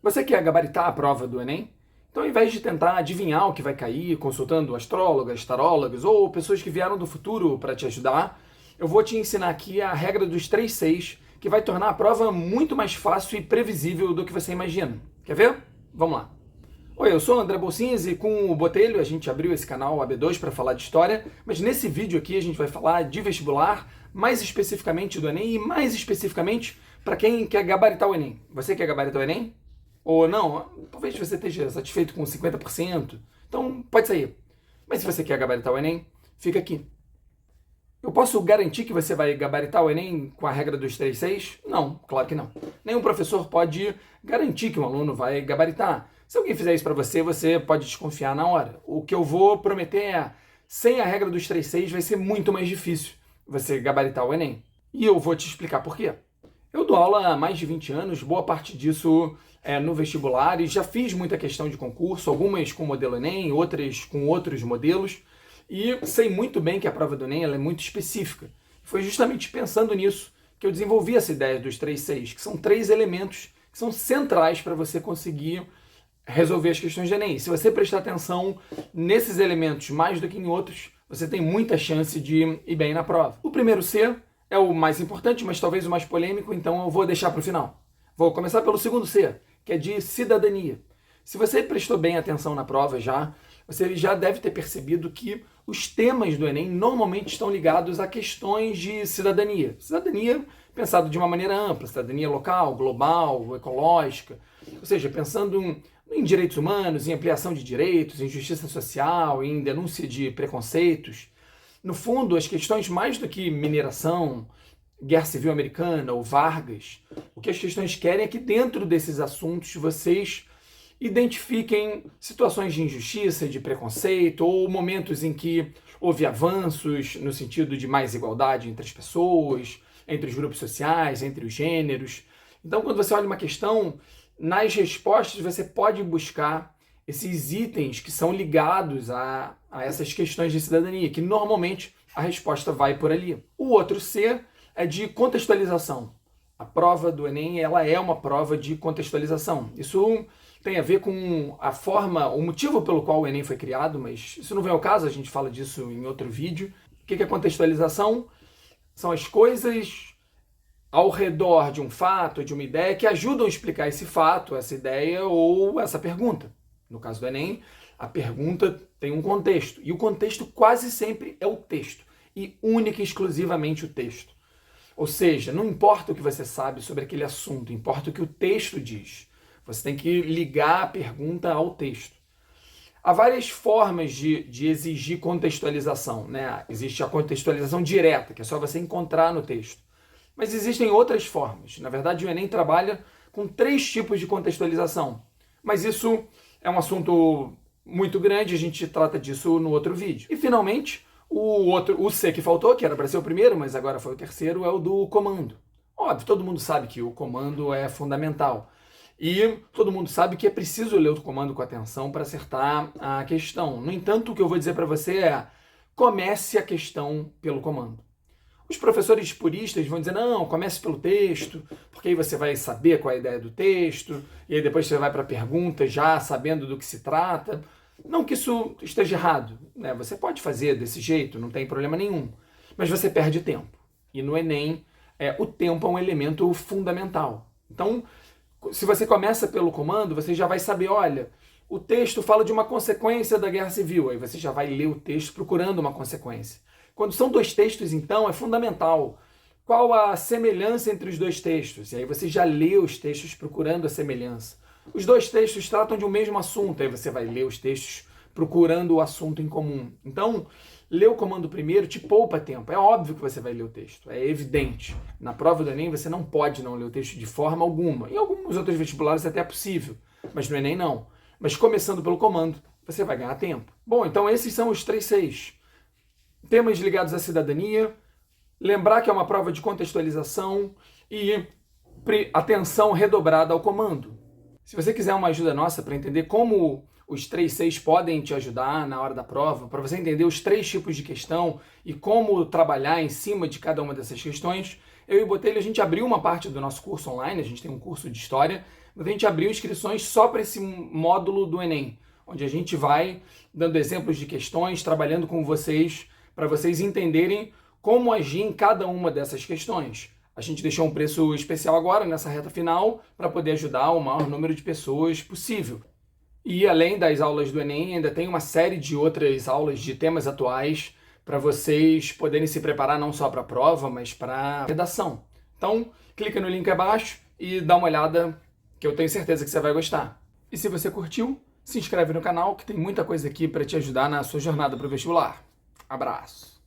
Você quer gabaritar a prova do Enem? Então, ao invés de tentar adivinhar o que vai cair, consultando astrólogas, tarólogos ou pessoas que vieram do futuro para te ajudar, eu vou te ensinar aqui a regra dos 3-6, que vai tornar a prova muito mais fácil e previsível do que você imagina. Quer ver? Vamos lá. Oi, eu sou o André Bolsinhas e com o Botelho a gente abriu esse canal AB2 para falar de história, mas nesse vídeo aqui a gente vai falar de vestibular, mais especificamente do Enem e mais especificamente para quem quer gabaritar o Enem. Você quer gabaritar o Enem? Ou não? Talvez você esteja satisfeito com 50%, então pode sair. Mas se você quer gabaritar o Enem, fica aqui. Eu posso garantir que você vai gabaritar o Enem com a regra dos 3-6? Não, claro que não. Nenhum professor pode garantir que um aluno vai gabaritar. Se alguém fizer isso para você, você pode desconfiar na hora. O que eu vou prometer é, sem a regra dos 3-6 vai ser muito mais difícil você gabaritar o Enem. E eu vou te explicar por quê. Eu dou aula há mais de 20 anos, boa parte disso é no vestibular, e já fiz muita questão de concurso, algumas com o modelo Enem, outras com outros modelos, e sei muito bem que a prova do Enem ela é muito específica. Foi justamente pensando nisso que eu desenvolvi essa ideia dos 3-6, que são 3 elementos que são centrais para você conseguir resolver as questões de Enem. Se você prestar atenção nesses elementos mais do que em outros, você tem muita chance de ir bem na prova. O primeiro C é o mais importante, mas talvez o mais polêmico, então eu vou deixar para o final. Vou começar pelo segundo C, que é de cidadania. Se você prestou bem atenção na prova já, você já deve ter percebido que os temas do Enem normalmente estão ligados a questões de cidadania. Cidadania pensado de uma maneira ampla, cidadania local, global, ecológica, ou seja, pensando em direitos humanos, em ampliação de direitos, em justiça social, em denúncia de preconceitos. No fundo, as questões mais do que mineração, Guerra Civil Americana ou Vargas, o que as questões querem é que dentro desses assuntos vocês identifiquem situações de injustiça, de preconceito ou momentos em que houve avanços no sentido de mais igualdade entre as pessoas, entre os grupos sociais, entre os gêneros. Então, quando você olha uma questão, nas respostas você pode buscar esses itens que são ligados a essas questões de cidadania, que normalmente a resposta vai por ali. O outro C é de contextualização. A prova do Enem ela é uma prova de contextualização. Isso tem a ver com a forma, o motivo pelo qual o Enem foi criado, mas isso não vem ao caso, a gente fala disso em outro vídeo. O que é contextualização? São as coisas ao redor de um fato, de uma ideia, que ajudam a explicar esse fato, essa ideia ou essa pergunta. No caso do Enem, a pergunta tem um contexto, e o contexto quase sempre é o texto, e única e exclusivamente o texto. Ou seja, não importa o que você sabe sobre aquele assunto, importa o que o texto diz. Você tem que ligar a pergunta ao texto. Há várias formas de exigir contextualização, né? Existe a contextualização direta, que é só você encontrar no texto. Mas existem outras formas. Na verdade, o Enem trabalha com 3 tipos de contextualização. Mas isso é um assunto muito grande, a gente trata disso no outro vídeo. E, finalmente, o C que faltou, que era para ser o primeiro, mas agora foi o terceiro, é o do comando. Óbvio, todo mundo sabe que o comando é fundamental. E todo mundo sabe que é preciso ler o comando com atenção para acertar a questão. No entanto, o que eu vou dizer para você é: comece a questão pelo comando. Os professores puristas vão dizer, não, comece pelo texto, porque aí você vai saber qual é a ideia do texto, e aí depois você vai para a pergunta já sabendo do que se trata. Não que isso esteja errado, né? Você pode fazer desse jeito, não tem problema nenhum, mas você perde tempo. E no Enem, o tempo é um elemento fundamental. Então, se você começa pelo comando, você já vai saber, olha, o texto fala de uma consequência da Guerra Civil, aí você já vai ler o texto procurando uma consequência. Quando são 2 textos, então, é fundamental. Qual a semelhança entre os 2 textos? E aí você já lê os textos procurando a semelhança. Os 2 textos tratam de um mesmo assunto, aí você vai ler os textos procurando o assunto em comum. Então, ler o comando primeiro te poupa tempo. É óbvio que você vai ler o texto, é evidente. Na prova do Enem você não pode não ler o texto de forma alguma. Em alguns outros vestibulares até é possível, mas no Enem não. Mas começando pelo comando, você vai ganhar tempo. Bom, então esses são os 3-6. Temas ligados à cidadania, lembrar que é uma prova de contextualização e atenção redobrada ao comando. Se você quiser uma ajuda nossa para entender como os 3-6 podem te ajudar na hora da prova, para você entender os 3 tipos de questão e como trabalhar em cima de cada uma dessas questões, eu e o Botelho, a gente abriu uma parte do nosso curso online, a gente tem um curso de História, a gente abriu inscrições só para esse módulo do Enem, onde a gente vai dando exemplos de questões, trabalhando com vocês, para vocês entenderem como agir em cada uma dessas questões. A gente deixou um preço especial agora, nessa reta final, para poder ajudar o maior número de pessoas possível. E além das aulas do Enem, ainda tem uma série de outras aulas de temas atuais para vocês poderem se preparar não só para a prova, mas para a redação. Então, clica no link abaixo e dá uma olhada, que eu tenho certeza que você vai gostar. E se você curtiu, se inscreve no canal, que tem muita coisa aqui para te ajudar na sua jornada para o vestibular. Abraço!